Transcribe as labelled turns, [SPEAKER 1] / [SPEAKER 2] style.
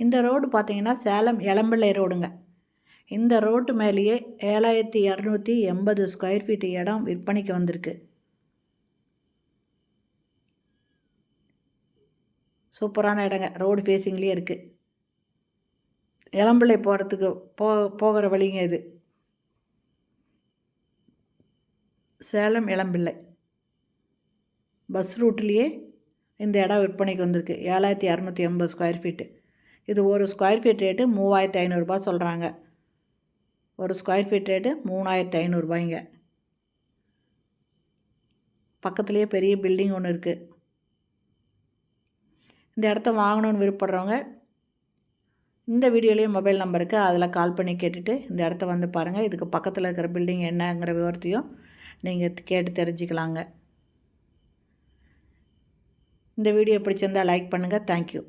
[SPEAKER 1] இந்த ரோடு பார்த்திங்கன்னா சேலம் எளம்பிள்ளை ரோடுங்க. இந்த ரோட்டு மேலேயே 7280 ஸ்கொயர் ஃபீட் இடம் விற்பனைக்கு வந்திருக்கு. சூப்பரான இடங்க. ரோடு ஃபேஸிங்லேயே இருக்குது. எளம்பிள்ளை போகிறதுக்கு போகிற வழிங்க இது. சேலம் எளம்பிள்ளை பஸ் ரூட்லேயே இந்த இடம் விற்பனைக்கு வந்திருக்கு. 7280 ஸ்கொயர் ஃபீட்டு. இது ஒரு ஸ்கொயர் ஃபீட் ரேட்டு 3500 சொல்கிறாங்க. ஒரு ஸ்கொயர் ஃபீட் ரேட்டு 3500 பக்கத்துலேயே பெரிய பில்டிங் ஒன்று இருக்குது. இந்த இடத்த வாங்கணுன்னு விருப்பப்படுறவங்க இந்த வீடியோலேயே மொபைல் நம்பர் இருக்குது, அதில் கால் பண்ணி கேட்டுட்டு இந்த இடத்த வந்து பாருங்கள். இதுக்கு பக்கத்தில் இருக்கிற பில்டிங் என்னங்கிற விவரத்தையும் நீங்கள் கேட்டு தெரிஞ்சுக்கலாங்க. இந்த வீடியோ பிடிச்சிருந்தால் லைக் பண்ணுங்கள். தேங்க்யூ.